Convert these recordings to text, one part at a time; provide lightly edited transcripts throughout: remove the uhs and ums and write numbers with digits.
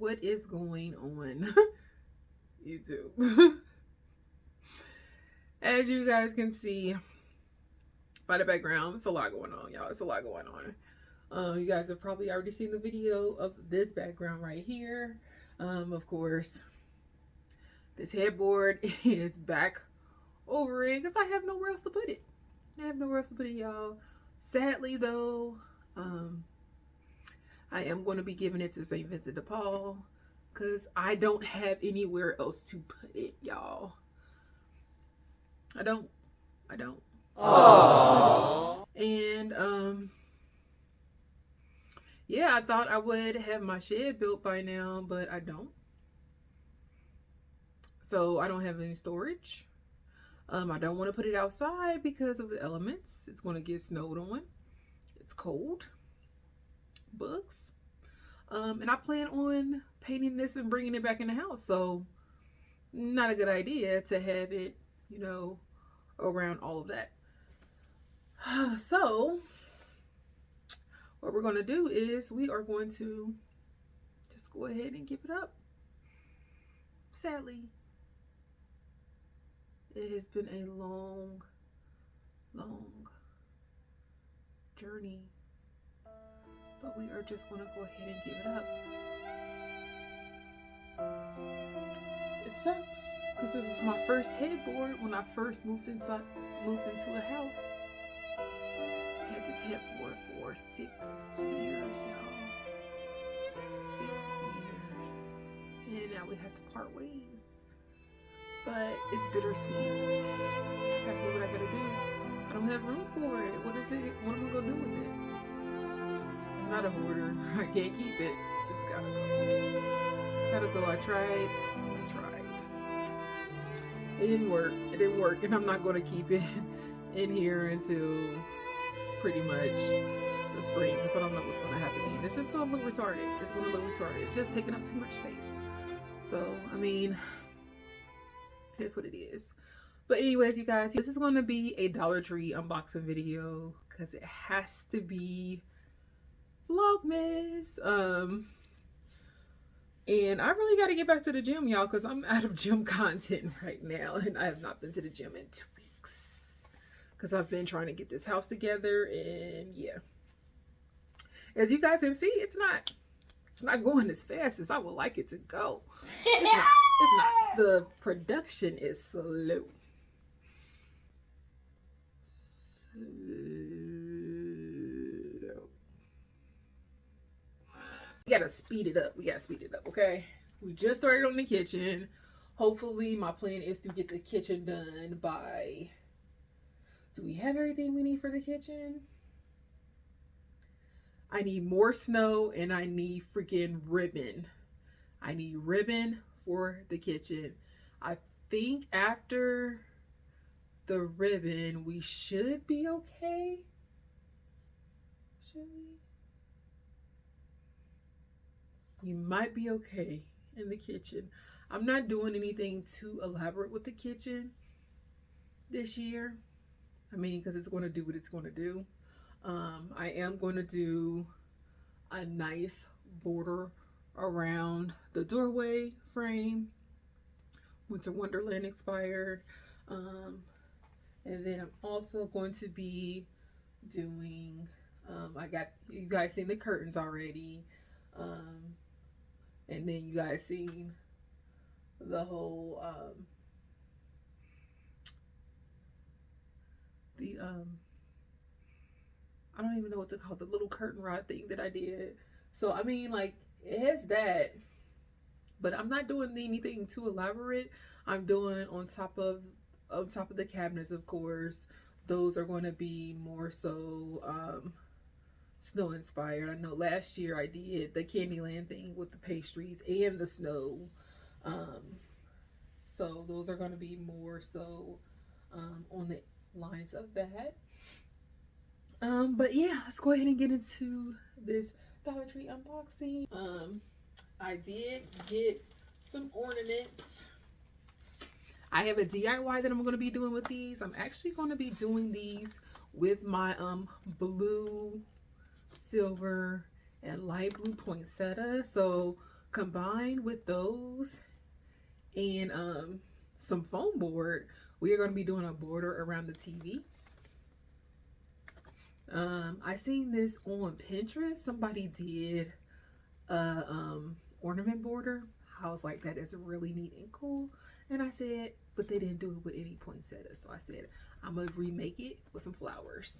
what is going on YouTube? As you guys can see by the background, it's a lot going on, y'all. It's a lot going on. You guys have probably already seen the video of this background right here. Of course, this headboard is back over it because I have nowhere else to put it. I have nowhere else to put it, y'all. Sadly, though, I am going to be giving it to St. Vincent de Paul because I don't have anywhere else to put it, y'all. I don't. Aww. And, yeah, I thought I would have my shed built by now, but I don't. So I don't have any storage. I don't want to put it outside because of the elements. It's going to get snowed on. It's cold. Bugs. And I plan on painting this and bringing it back in the house. So not a good idea to have it, you know, around all of that. So what we're going to do is we are going to just go ahead and give it up. Sadly, it has been a long journey, but we are just going to go ahead and give it up. It sucks because this is my first headboard when I first moved into a house. I had this headboard for 6 years, y'all. 6 years. And now we have to part ways. But it's bittersweet. I gotta do what I gotta do. I don't have room for it. What is it? What am I gonna do with it? I'm not a hoarder. I can't keep it. It's gotta go. It's gotta go. I tried. It didn't work. It didn't work. And I'm not gonna keep it in here until pretty much the spring because I don't know what's gonna happen then. It's just gonna look retarded. It's gonna look retarded. It's just taking up too much space. So, I mean, here's what it is. But anyways, you guys, this is going to be a Dollar Tree unboxing video because it has to be Vlogmas. And I really got to get back to the gym, y'all, because I'm out of gym content right now. And I have not been to the gym in 2 weeks because I've been trying to get this house together. And yeah, as you guys can see, it's not going as fast as I would like it to go. It's not. The production is slow. We gotta speed it up. Okay? We just started on the kitchen. Hopefully, my plan is to get the kitchen done by... Do we have everything we need for the kitchen? I need more snow and I need freaking ribbon. I need ribbon for the kitchen. I think after the ribbon, we should be okay. Should we? We might be okay in the kitchen. I'm not doing anything too elaborate with the kitchen this year. I mean, because it's going to do what it's going to do. I am going to do a nice border around the doorway frame, Winter Wonderland expired. And then I'm also going to be doing, I got, you guys seen the curtains already. And then you guys seen the whole, I don't even know what to call the little curtain rod thing that I did. So, I mean, like, it has that, but I'm not doing anything too elaborate. I'm doing on top of the cabinets, of course. Those are going to be more so snow inspired. I know last year I did the Candyland thing with the pastries and the snow. So those are going to be more so on the lines of that. But yeah, let's go ahead and get into this Dollar Tree unboxing. I did get some ornaments. I have a DIY that I'm going to be doing with these. I'm actually going to be doing these with my blue, silver, and light blue poinsettia. So Combined with those and some foam board, we are going to be doing a border around the TV. I seen this on Pinterest. Somebody did a ornament border. I was like, that is really neat and cool. And I said, but they didn't do it with any poinsettias. So I said, I'm going to remake it with some flowers.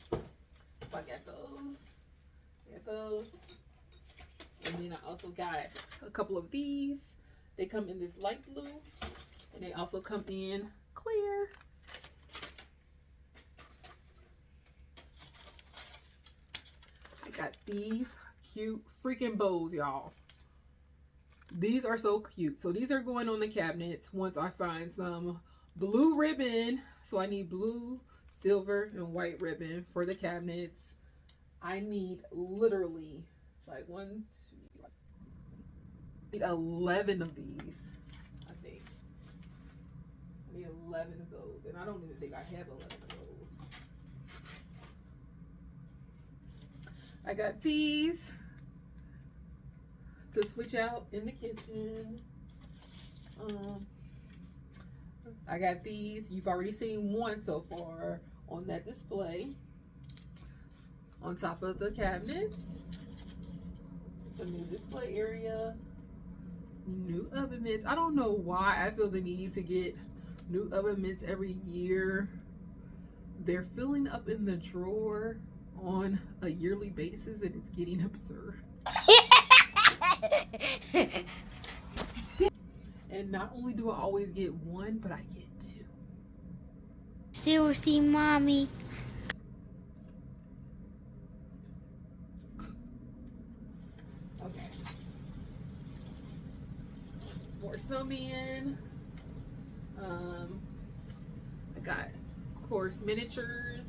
So I got those. And then I also got a couple of these. They come in this light blue. And they also come in clear. I got these cute freaking bows, y'all. These are so cute. So these are going on the cabinets once I find some blue ribbon. So I need blue, silver, and white ribbon for the cabinets. I need literally like 11 of these, I think. I need 11 of those. And I don't even think I have 11 of those. I got these to switch out in the kitchen. I got these. You've already seen one so far on that display. On top of the cabinets. The new display area. New oven mitts. I don't know why I feel the need to get new oven mitts every year. They're filling up in the drawer on a yearly basis and it's getting absurd. And not only do I always get one, but I get two. Seriously, mommy. Okay. More snowmen. I got, of course, miniatures.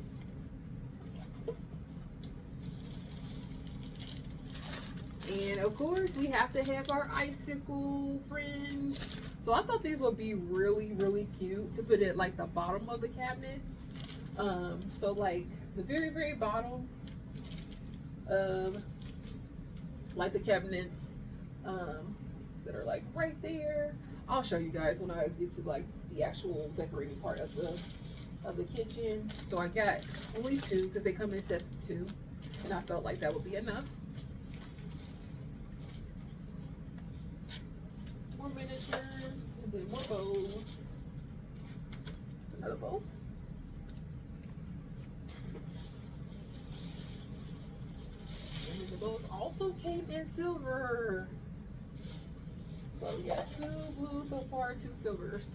And of course, we have to have our icicle friend. So I thought these would be really, really cute to put at like the bottom of the cabinets. So like the very, very bottom of like the cabinets that are like right there. I'll show you guys when I get to like the actual decorating part of the kitchen. So I got only two because they come in sets of two, and I felt like that would be enough. More miniatures, and then more bows. It's another bow. And then the bows also came in silver. So we got 2 blues so far, 2 silvers.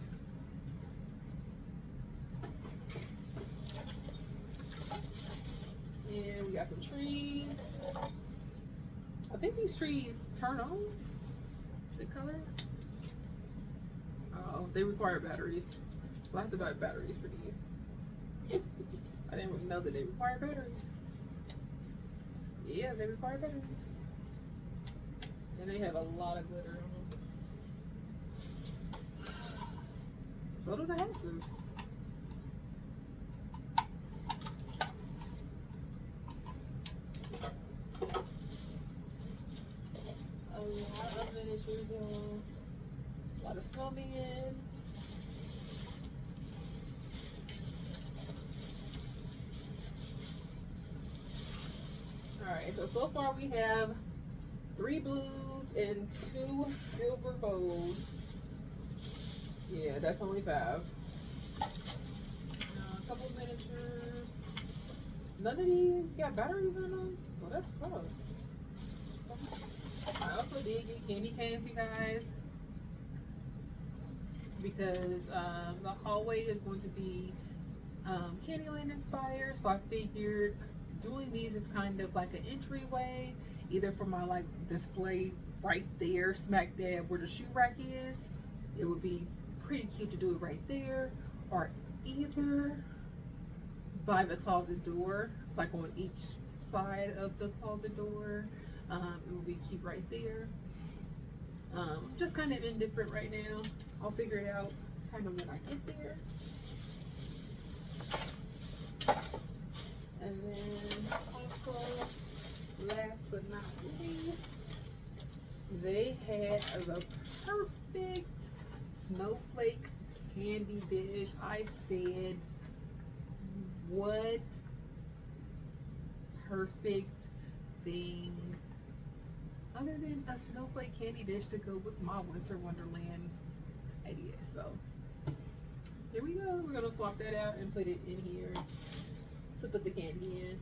And we got some trees. I think these trees turn on the color. Oh, they require batteries. So I have to buy batteries for these. I didn't even know that they require batteries. Yeah, they require batteries. And they have a lot of glitter on them. So do the houses. A lot of miniatures, y'all. A lot of snowmen. Alright, so far we have 3 blues and 2 silver bows. Yeah, that's only 5. A couple of miniatures. None of these got batteries in them? Well, that sucks. I also did get candy canes, you guys. Because the hallway is going to be Candyland inspired. So I figured doing these is kind of like an entryway. Either for my like display right there, smack dab where the shoe rack is. It would be pretty cute to do it right there, or either by the closet door, like on each side of the closet door. It would be cute right there. Just kind of indifferent right now. I'll figure it out kind of when I get there. And then also, last but not least, they had the perfect snowflake candy dish. I said, what perfect thing other than a snowflake candy dish to go with my winter wonderland idea. So here we go. We're gonna swap that out and put it in here to put the candy in.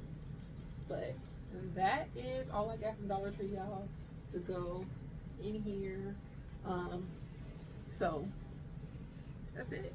But that is all I got from Dollar Tree, y'all, to go in here. So that's it.